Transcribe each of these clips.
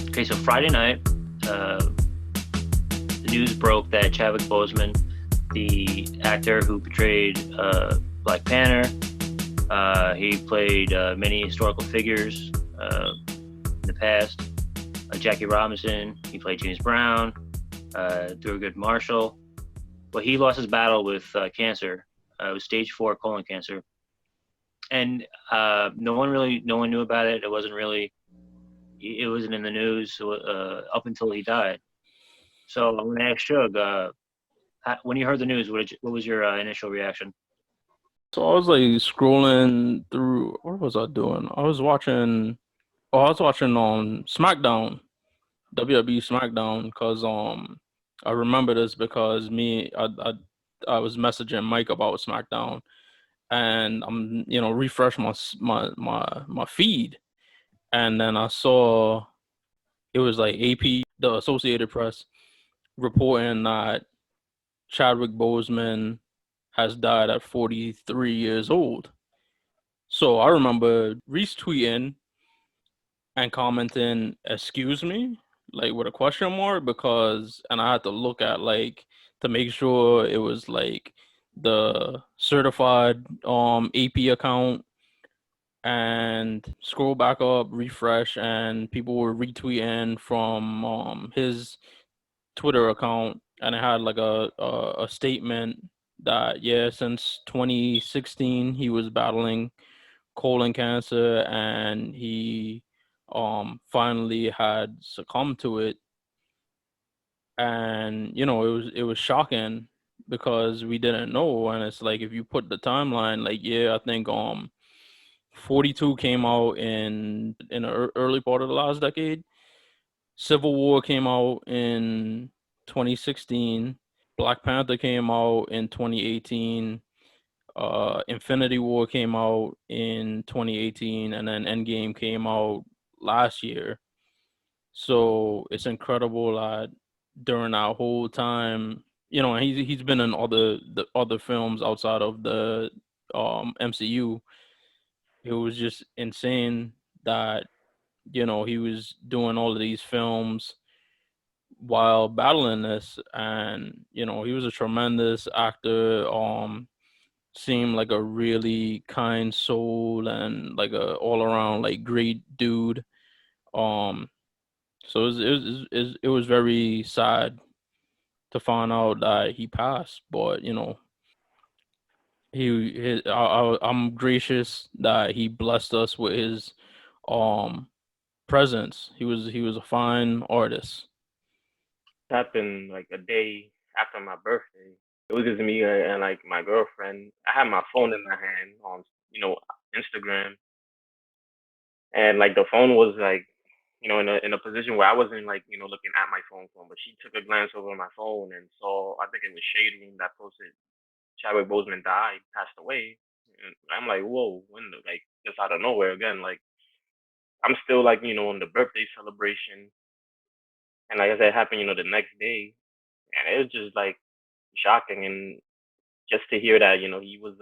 Okay, so Friday night, the news broke that Chadwick Boseman, the actor who portrayed Black Panther, he played many historical figures in the past. Jackie Robinson, he played James Brown, Thurgood Marshall. But he lost his battle with cancer. It was stage 4 colon cancer, and no one knew about it. It wasn't in the news up until he died. So I'm gonna ask Shug, when you heard the news, what was your initial reaction? So I was like scrolling through, what was I doing? I was watching on SmackDown, WWE SmackDown, because I remember this because I was messaging Mike about SmackDown, and I'm refresh my feed, and then I saw it was like AP, the Associated Press, reporting that Chadwick Boseman has died at 43 years old. So I remember retweeting and commenting, "Excuse me," like with a question mark, because, and I had to look at like to make sure it was like the certified AP account, and scroll back up, refresh, and people were retweeting from his Twitter account, and it had like a statement that, yeah, since 2016 he was battling colon cancer, and he finally had succumbed to it. And it was shocking because we didn't know. And it's like, if you put the timeline, like, yeah, I think 42 came out in the early part of the last decade. Civil War came out in 2016. Black Panther came out in 2018. Infinity War came out in 2018, and then Endgame came out last year. So it's incredible that during that whole time, and he's been in other films outside of the MCU. It was just insane that he was doing all of these films while battling this, and he was a tremendous actor. Seemed like a really kind soul and like a all around like great dude. Um, so it was very sad to find out that he passed, but I'm gracious that he blessed us with his um presence. He was a fine artist. Happened like a day after my birthday. It was just me and like my girlfriend. I had my phone in my hand on you know Instagram, and like the phone was like in a position where I wasn't like looking at my phone, but she took a glance over my phone and saw, I think it was Shade Room that posted Chadwick Boseman died, passed away. And I'm like, whoa, when the, like just out of nowhere again. Like I'm still like on the birthday celebration, and like I said, it happened the next day, and it was just like shocking. And just to hear that he was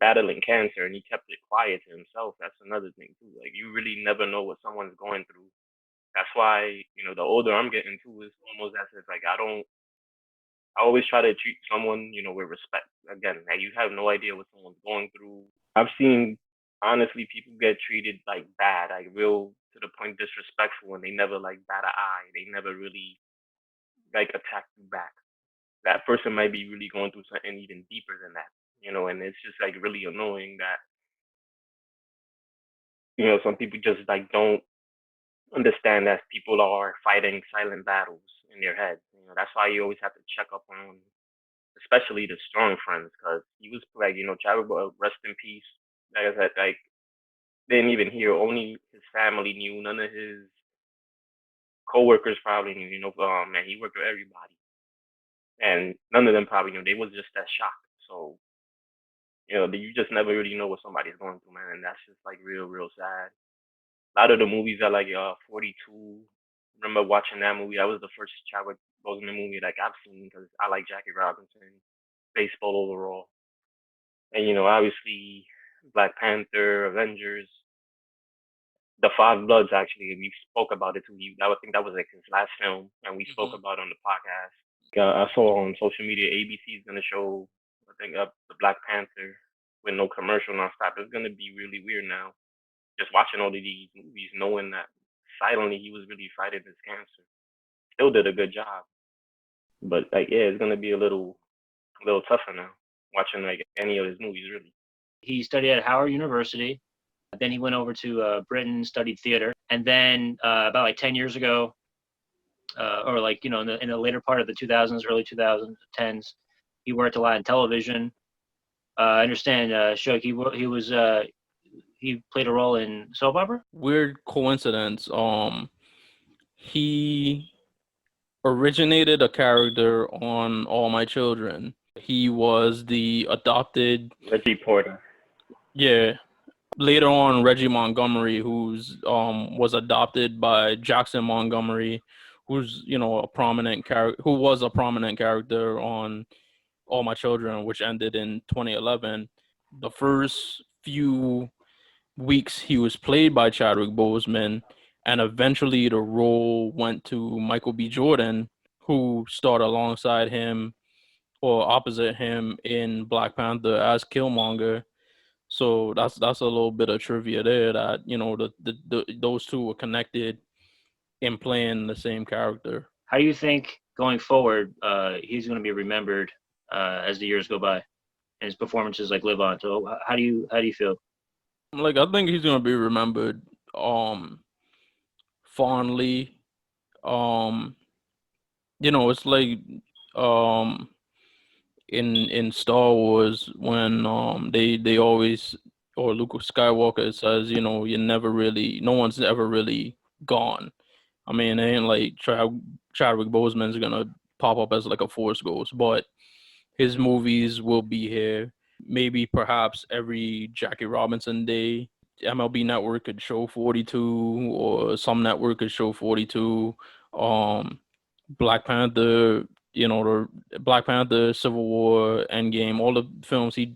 battling cancer and he kept it quiet to himself, that's another thing too. Like you really never know what someone's going through. That's why the older I'm getting too, it's almost as if like I always try to treat someone with respect. Again, like you have no idea what someone's going through. I've seen, honestly, people get treated like bad, like real to the point disrespectful, and they never like bat an eye. They never really like attack you back. That person might be really going through something even deeper than that, and it's just like really annoying that some people just like don't understand that people are fighting silent battles in their head. That's why you always have to check up on, especially the strong friends, because he was like, Chadwick, rest in peace. Like I said, like didn't even hear. Only his family knew. None of his coworkers probably knew. Man, he worked with everybody, and none of them probably knew. They was just that shocked. So you just never really know what somebody's going through, man, and that's just like real, real sad. A lot of the movies are like 42. Remember watching that movie? That was the first Chadwick Boseman movie like I've seen because I like Jackie Robinson, baseball overall, and obviously Black Panther, Avengers. The Five Bloods, actually, we spoke about it too. I think that was like his last film, and we spoke Mhm. about it on the podcast. I saw on social media ABC is gonna show, I think, the Black Panther with no commercial nonstop. It's gonna be really weird now. Just watching all of these movies, knowing that silently he was really fighting his cancer. Still did a good job, but like, yeah, it's gonna be a little tougher now. Watching like any of his movies, really. He studied at Howard University. Then he went over to Britain, studied theater, and then about like 10 years ago, or like in the later part of the 2000s, early 2010s, he worked a lot in television. I understand, Shook, he played a role in soap opera. Weird coincidence. He originated a character on All My Children. He was the adopted, Reggie Porter. yeah. Later on, Reggie Montgomery, who's was adopted by Jackson Montgomery, who's a prominent character, who was a prominent character on All My Children, which ended in 2011. The first few weeks he was played by Chadwick Boseman, and eventually the role went to Michael B. Jordan, who starred alongside him or opposite him in Black Panther as Killmonger. So that's a little bit of trivia there that those two were connected in playing the same character. How do you think going forward he's going to be remembered as the years go by and his performances like live on? So how do you feel? Like I think he's gonna be remembered fondly. Um it's like um in Star Wars when they always, or Luke Skywalker says, no one's ever really gone. I mean, it ain't like Chadwick Boseman's gonna pop up as like a Force ghost, but his movies will be here. Maybe perhaps every Jackie Robinson day. MLB Network could show 42, or some network could show 42. Um, Black Panther, the Black Panther, Civil War, Endgame, all the films he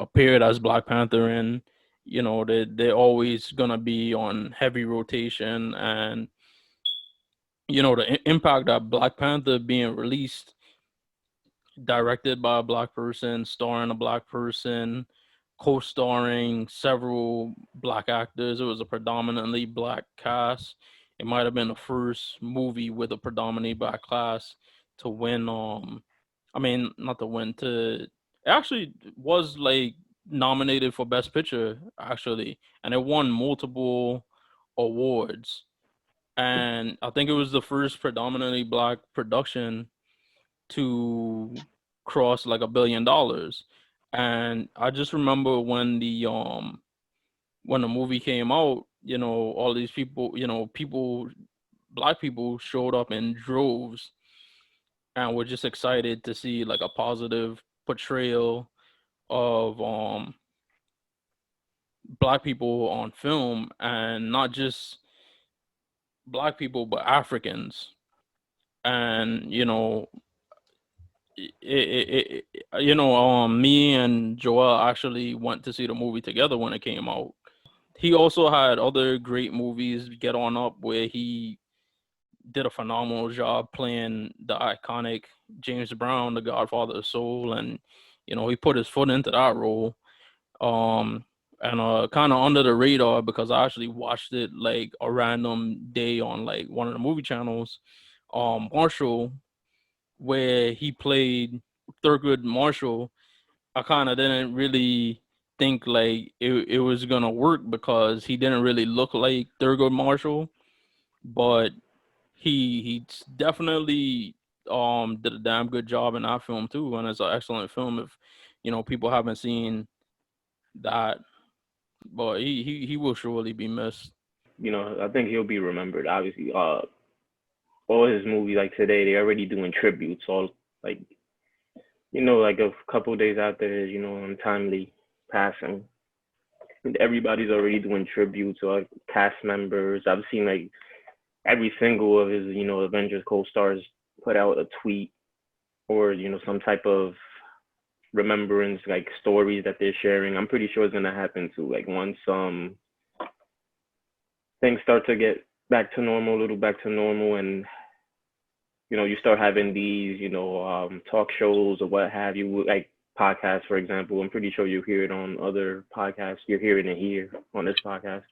appeared as Black Panther in, they're always gonna be on heavy rotation, and the impact that Black Panther being released, directed by a Black person, starring a Black person, co-starring several Black actors. It was a predominantly Black cast. It might have been the first movie with a predominantly Black cast to win. I mean, not to win. It actually was like nominated for Best Picture actually, and it won multiple awards. And I think it was the first predominantly Black production to cross like $1 billion. And I just remember when the movie came out, all these people, Black people showed up in droves and were just excited to see like a positive portrayal of Black people on film, and not just Black people but Africans. And me and Joel actually went to see the movie together when it came out. He also had other great movies, Get On Up, where he did a phenomenal job playing the iconic James Brown, the Godfather of Soul, and he put his foot into that role. Um, and kind of under the radar, because I actually watched it like a random day on like one of the movie channels. Marshall, where he played Thurgood Marshall, I kind of didn't really think like it was gonna work because he didn't really look like Thurgood Marshall, but he definitely did a damn good job in that film too, and it's an excellent film if people haven't seen that. But he will surely be missed. I think he'll be remembered. Obviously, all his movies like today, they're already doing tributes. All like like a couple days after his untimely passing, everybody's already doing tributes or like, cast members. I've seen like every single of his Avengers co-stars put out a tweet or some type of remembrance like stories that they're sharing. I'm pretty sure it's gonna happen too. Like once things start to get back to normal, a little back to normal, and you start having these, talk shows or what have you, like podcasts, for example. I'm pretty sure you hear it on other podcasts. You're hearing it here on this podcast.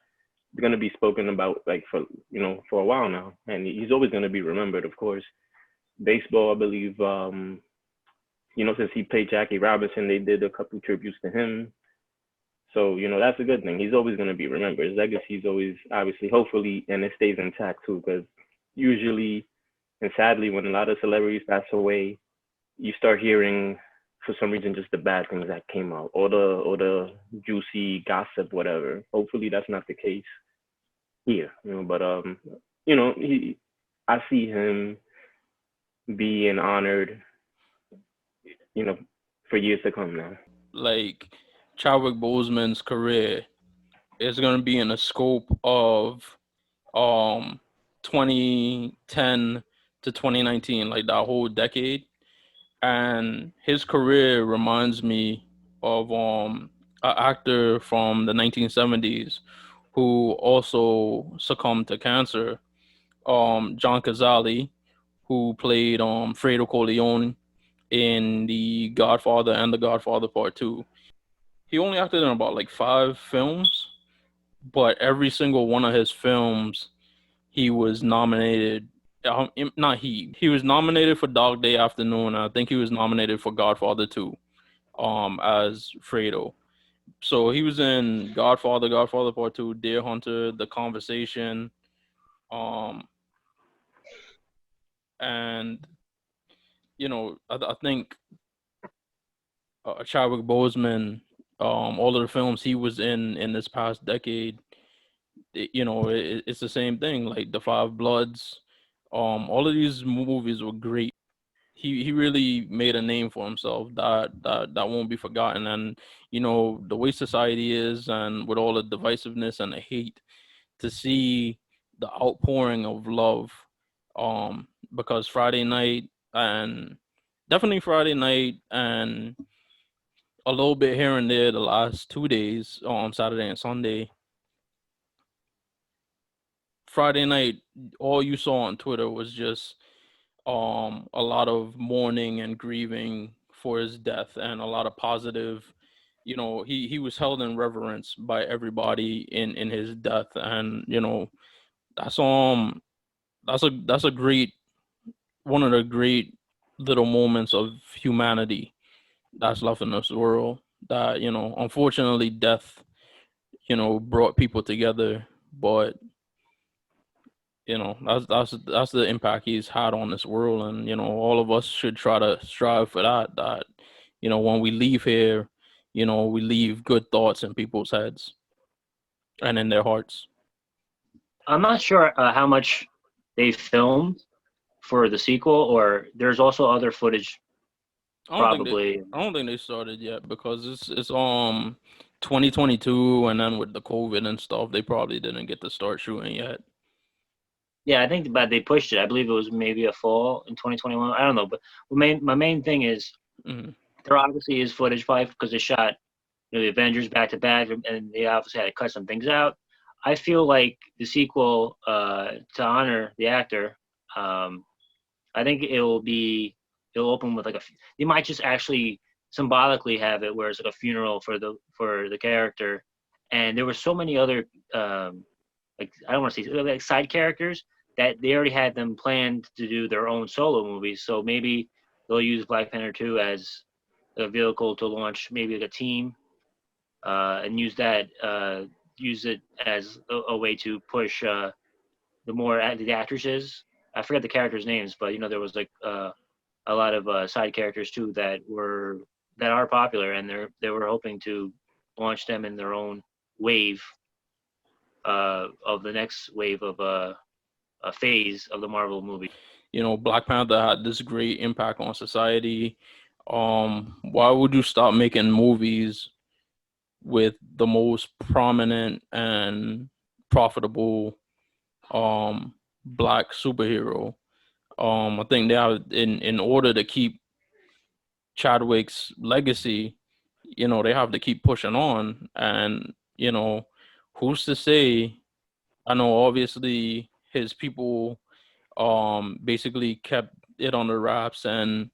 It's gonna be spoken about like for a while now, and he's always gonna be remembered, of course. Baseball, I believe, since he played Jackie Robinson, they did a couple tributes to him. So, that's a good thing. He's always going to be remembered. His legacy is always, obviously, hopefully, and it stays intact too, because usually and sadly, when a lot of celebrities pass away, you start hearing, for some reason, just the bad things that came out, or the juicy gossip, whatever. Hopefully, that's not the case here. But I see him being honored, you know, for years to come now. Like Chadwick Boseman's career is going to be in the scope of 2010 to 2019, like that whole decade. And his career reminds me of an actor from the 1970s who also succumbed to cancer, John Cazale, who played Fredo Corleone in The Godfather and The Godfather Part 2. He only acted in about like 5 films, but every single one of his films, he was nominated. Not he. He was nominated for Dog Day Afternoon. And I think he was nominated for Godfather 2, as Fredo. So he was in Godfather, Godfather Part 2, Deer Hunter, The Conversation, and I think Chadwick Boseman, all of the films he was in this past decade, it's the same thing. Like The Five Bloods, all of these movies were great. He really made a name for himself that won't be forgotten. And the way society is, and with all the divisiveness and the hate, to see the outpouring of love, because Friday night, and definitely Friday night, and a little bit here and there the last 2 days, on Saturday and Sunday. Friday night, all you saw on Twitter was just a lot of mourning and grieving for his death, and a lot of positive. He was held in reverence by everybody in his death, and that's that's a great, one of the great little moments of humanity that's left in this world. That unfortunately, death brought people together, but that's the impact he's had on this world. And all of us should try to strive for that when we leave here, we leave good thoughts in people's heads and in their hearts. I'm not sure how much they filmed for the sequel, or there's also other footage. I don't Probably. think they started yet, because it's 2022, and then with the COVID and stuff, they probably didn't get to start shooting yet. Yeah, I think, but they pushed it. I believe it was maybe a fall in 2021. I don't know, but my main thing is there obviously is footage, probably because they shot the Avengers back to back, and they obviously had to cut some things out. I feel like the sequel, to honor the actor, I think it'll open with like they might just actually symbolically have it where it's like a funeral for the character, and there were so many other like, I don't want to say like side characters that they already had them planned to do their own solo movies. So maybe they'll use Black Panther 2 as a vehicle to launch maybe like a team, and use it as a way to push the actresses. I forget the characters' names, but there was like a lot of side characters too that are popular, and they were hoping to launch them in their own wave of the next wave of a phase of the Marvel movie. Black Panther had this great impact on society. Why would you stop making movies with the most prominent and profitable black superhero? I think they have, in order to keep Chadwick's legacy, they have to keep pushing on. And who's to say I know obviously his people basically kept it on the wraps and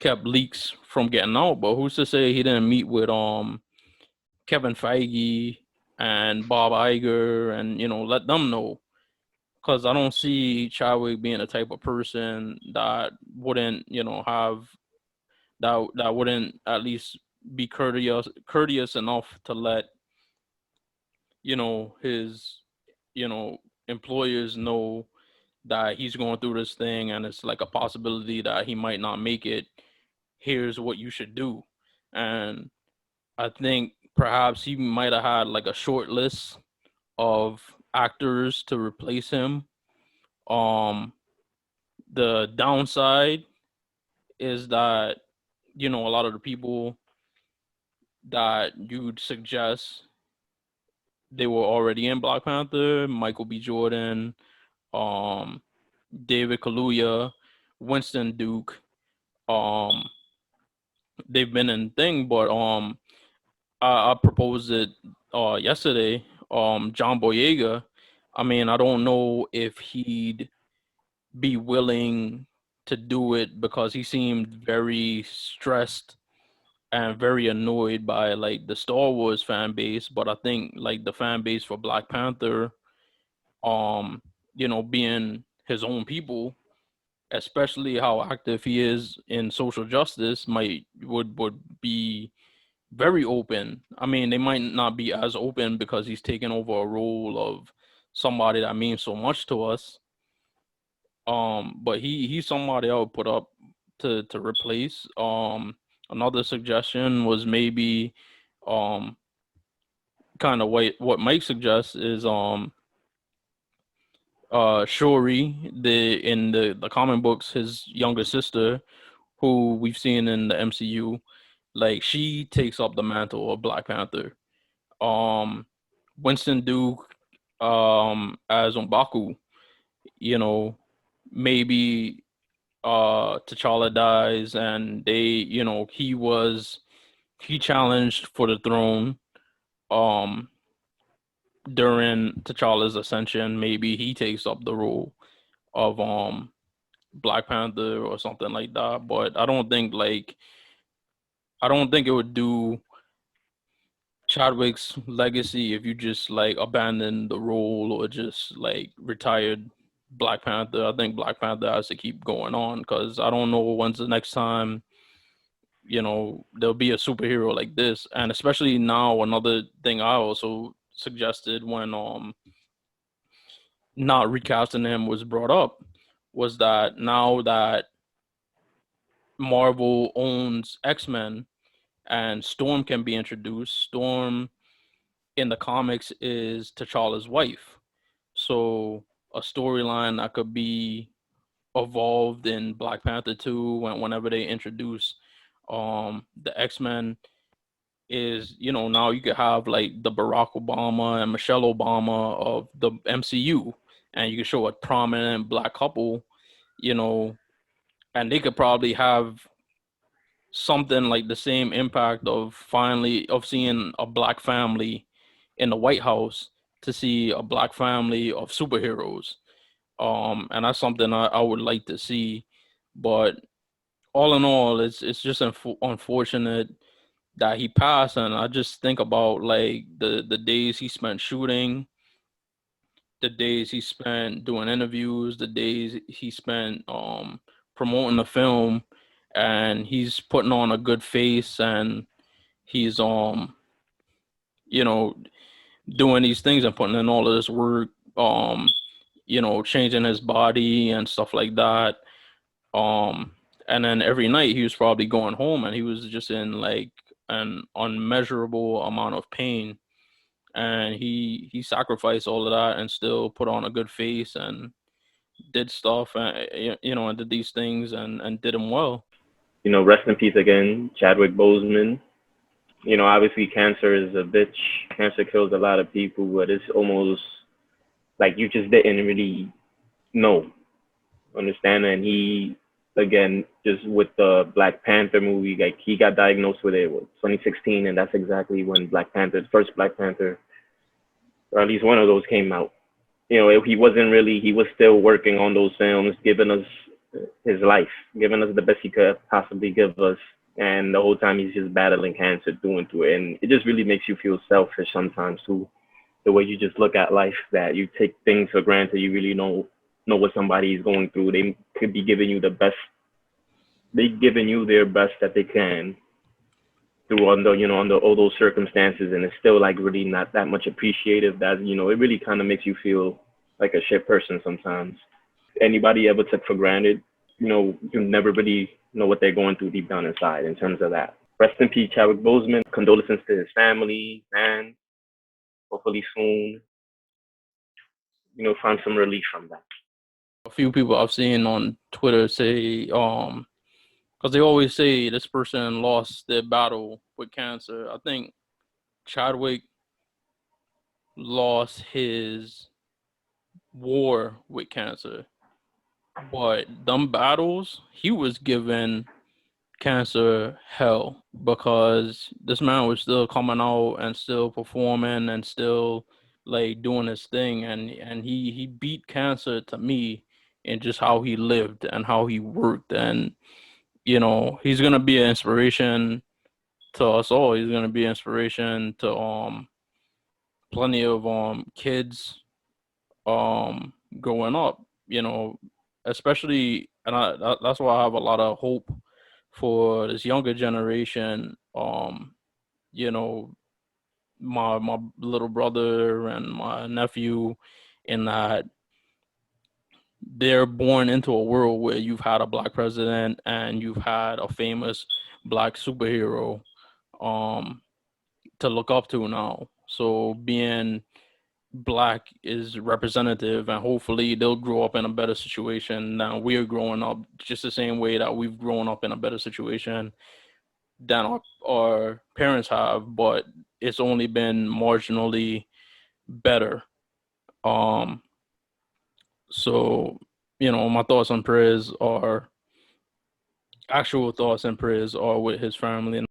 kept leaks from getting out, but who's to say he didn't meet with Kevin Feige and Bob Iger and let them know, because I don't see Chadwick being the type of person that wouldn't have that wouldn't at least be courteous enough to let his employers know that he's going through this thing and it's like a possibility that he might not make it. Here's what you should do. And I think perhaps he might have had like a short list of actors to replace him. The downside is that a lot of the people that you'd suggest, they were already in Black Panther. Michael B. Jordan, um, David Kaluuya, Winston Duke. Um, they've been in thing, but I proposed it yesterday. John Boyega. I mean, I don't know if he'd be willing to do it because he seemed very stressed and very annoyed by like the Star Wars fan base, but I think like the fan base for Black Panther, um, being his own people, especially how active he is in social justice, would be very open. I mean, they might not be as open because he's taken over a role of somebody that means so much to us. But he's somebody I would put up to replace. Another suggestion was maybe um kind of what Mike suggests is Shuri, in the comic books, his younger sister, who we've seen in the MCU, like she takes up the mantle of Black Panther. Um, Winston Duke, as M'Baku, you know, maybe T'Challa dies and he challenged for the throne um during T'Challa's ascension. Maybe he takes up the role of Black Panther or something like that. But I don't think it would do Chadwick's legacy if you just like abandon the role or just like retired Black Panther. I think Black Panther has to keep going on because I don't know when's the next time there'll be a superhero like this. And especially now, another thing I also suggested when not recasting him was brought up was that now that Marvel owns X-Men and Storm can be introduced, Storm in the comics is T'Challa's wife. So a storyline that could be evolved in Black Panther 2 whenever they introduce the X-Men is, now you could have like the Barack Obama and Michelle Obama of the MCU, and you could show a prominent black couple, you know, and they could probably have something like the same impact of seeing a black family in the White House to see a black family of superheroes. And that's something I would like to see. But all in all, it's just unfortunate that he passed, and I just think about like the days he spent shooting, the days he spent doing interviews, the days he spent promoting the film, and he's putting on a good face, and he's you know doing these things and putting in all of this work, changing his body and stuff like that. Um, and then every night he was probably going home and he was just in like an unmeasurable amount of pain. And he sacrificed all of that and still put on a good face and did stuff and and did these things and did them well. Rest in peace again, Chadwick Boseman. Obviously cancer is a bitch. Cancer kills a lot of people, but it's almost like you just didn't really know, understand? And he, again, just with the Black Panther movie, like he got diagnosed with it, 2016, and that's exactly when Black Panther, the first Black Panther or at least one of those came out. He wasn't really, he was still working on those films, giving us his life, giving us the best he could possibly give us. And the whole time he's just battling cancer, doing through it. And it just really makes you feel selfish sometimes too. The way you just look at life, that you take things for granted. You really don't know what somebody is going through. They could be giving you the best. They giving you their best that they can through under all those circumstances, and it's still like really not that much appreciative. That it really kind of makes you feel like a shit person sometimes. Anybody ever took for granted, you never really know what they're going through deep down inside in terms of that. Rest in peace, Chadwick Boseman. Condolences to his family, man. Hopefully soon, find some relief from that. A few people I've seen on Twitter say, because they always say this person lost their battle with cancer. I think Chadwick lost his war with cancer, but them battles, he was given cancer hell, because this man was still coming out and still performing and still like doing his thing, and he beat cancer to me in just how he lived and how he worked. And he's gonna be an inspiration to us all. He's gonna be an inspiration to plenty of kids growing up, especially. And that's why I have a lot of hope for this younger generation. You know, my little brother and my nephew, in that they're born into a world where you've had a black president and you've had a famous black superhero to look up to now. So being black is representative, and hopefully they'll grow up in a better situation than we're growing up, just the same way that we've grown up in a better situation than our parents have, but it's only been marginally better. Um, so, my thoughts and prayers are with his family.